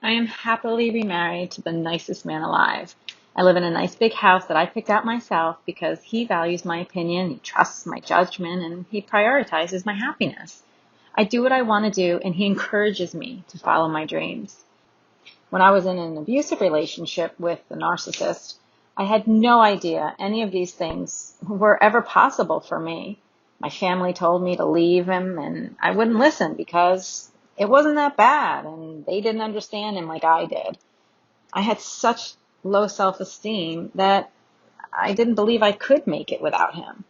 I am happily remarried to the nicest man alive. I live in a nice big house that I picked out myself because he values my opinion, he trusts my judgment, and he prioritizes my happiness. I do what I want to do, and he encourages me to follow my dreams. When I was in an abusive relationship with the narcissist, I had no idea any of these things were ever possible for me. My family told me to leave him, and I wouldn't listen because it wasn't that bad, and they didn't understand him like I did. I had such low self-esteem that I didn't believe I could make it without him.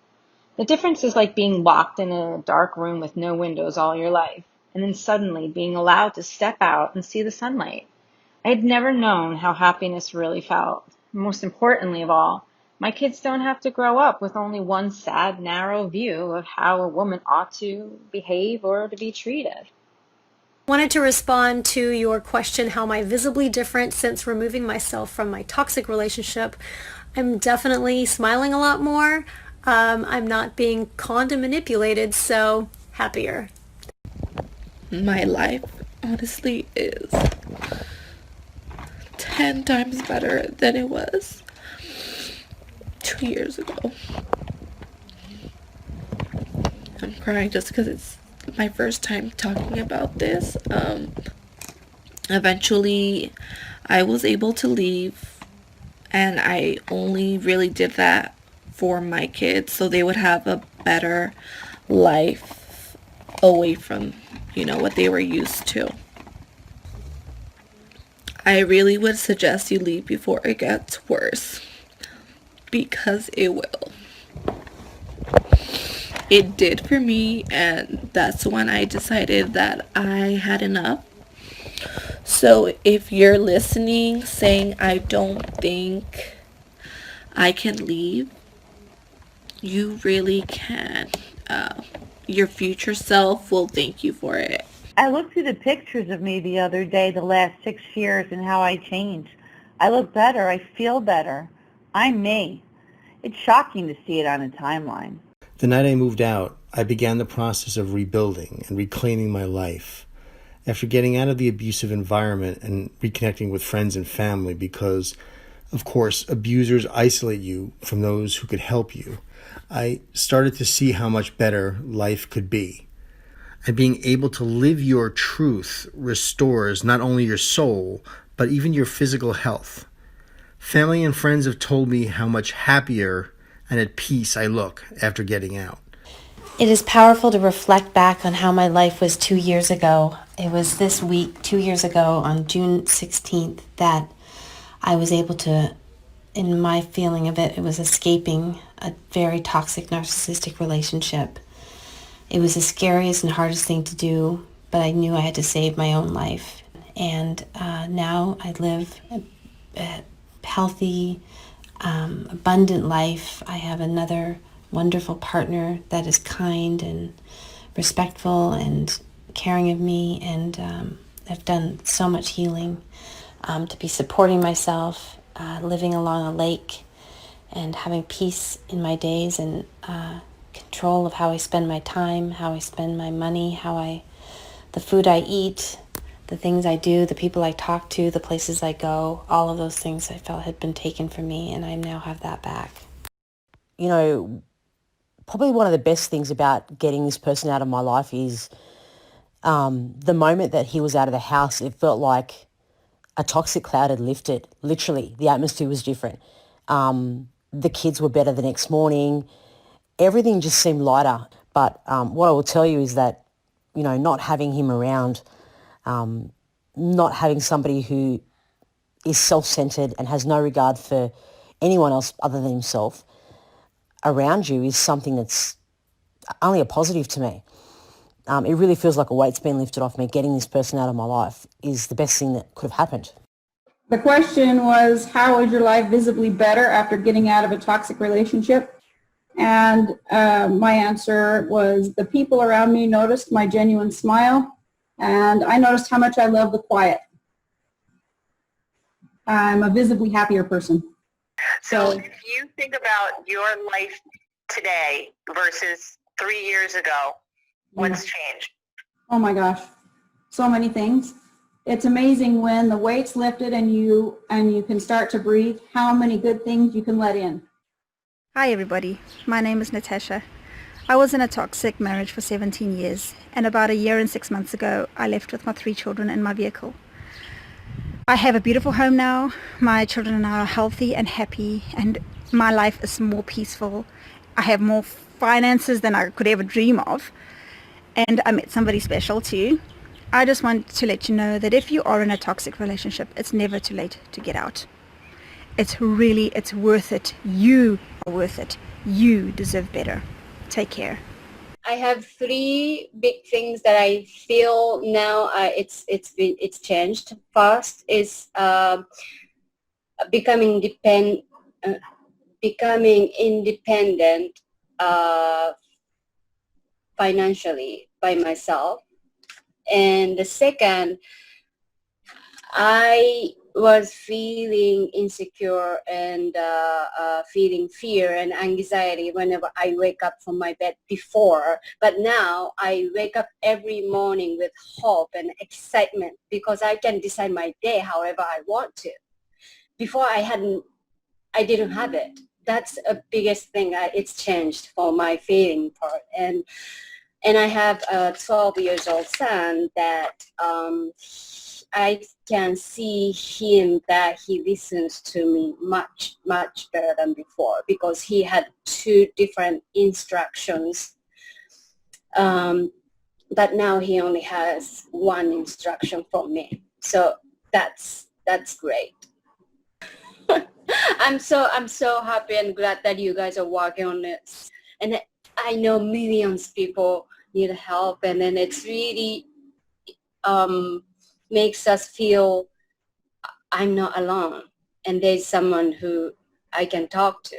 The difference is like being locked in a dark room with no windows all your life, and then suddenly being allowed to step out and see the sunlight. I had never known how happiness really felt. Most importantly of all, my kids don't have to grow up with only one sad, narrow view of how a woman ought to behave or to be treated. Wanted to respond to your question, how am I visibly different since removing myself from my toxic relationship? I'm definitely smiling a lot more. I'm not being conned and manipulated, so happier. My life honestly is 10 times better than it was 2 years ago. I'm crying just because it's my first time talking about this. Eventually, I was able to leave, and I only really did that for my kids so they would have a better life away from, what they were used to. I really would suggest you leave before it gets worse, because it will. It did for me, and that's when I decided that I had enough. So if you're listening saying I don't think I can leave, you really can. Your future self will thank you for it. I looked through the pictures of me the other day, the last 6 years, and how I changed. I look better. I feel better. I'm me. It's shocking to see it on a timeline. The night I moved out, I began the process of rebuilding and reclaiming my life. After getting out of the abusive environment and reconnecting with friends and family, because, of course, abusers isolate you from those who could help you, I started to see how much better life could be. And being able to live your truth restores not only your soul, but even your physical health. Family and friends have told me how much happier and at peace I look after getting out. It is powerful to reflect back on how my life was 2 years ago. It was this week, 2 years ago, on June 16th, that I was able to, in my feeling of it, it was escaping a very toxic narcissistic relationship. It was the scariest and hardest thing to do, but I knew I had to save my own life. And now I live a healthy, abundant life. I have another wonderful partner that is kind and respectful and caring of me, and I've done so much healing to be supporting myself, living along a lake and having peace in my days, and control of how I spend my time, how I spend my money, the food I eat, the things I do, the people I talk to, the places I go, all of those things I felt had been taken from me, and I now have that back. Probably one of the best things about getting this person out of my life is the moment that he was out of the house, it felt like a toxic cloud had lifted. Literally, the atmosphere was different. The kids were better the next morning. Everything just seemed lighter. But what I will tell you is that, not having him around, not having somebody who is self-centered and has no regard for anyone else other than himself around you is something that's only a positive to me. It really feels like a weight's been lifted off me. Getting this person out of my life is the best thing that could have happened. The question was, how is your life visibly better after getting out of a toxic relationship? And my answer was, the people around me noticed my genuine smile, and I noticed how much I love the quiet. I'm a visibly happier person. So if you think about your life today versus 3 years ago, what's changed? Oh my gosh, so many things. It's amazing when the weight's lifted and you can start to breathe, how many good things you can let in. Hi everybody, my name is Natasha. I was in a toxic marriage for 17 years, and about a year and 6 months ago I left with my 3 children in my vehicle. I have a beautiful home now, my children and I are healthy and happy, and my life is more peaceful. I have more finances than I could ever dream of, and I met somebody special too. I just want to let you know that if you are in a toxic relationship, it's never too late to get out. It's worth it. You are worth it. You deserve better. Take care. I have 3 big things that I feel now. It's changed. First is becoming independent financially by myself. And the second, I was feeling insecure and feeling fear and anxiety whenever I wake up from my bed before. But now I wake up every morning with hope and excitement because I can decide my day however I want to. Before I didn't have it. That's a biggest thing. It's changed for my feeling part. And I have a 12 years old son that I can see him that he listens to me much, much better than before because he had 2 different instructions. But now he only has 1 instruction from me. So that's great. I'm so happy and glad that you guys are working on this. And I know millions of people need help, and then it's really makes us feel I'm not alone and there's someone who I can talk to.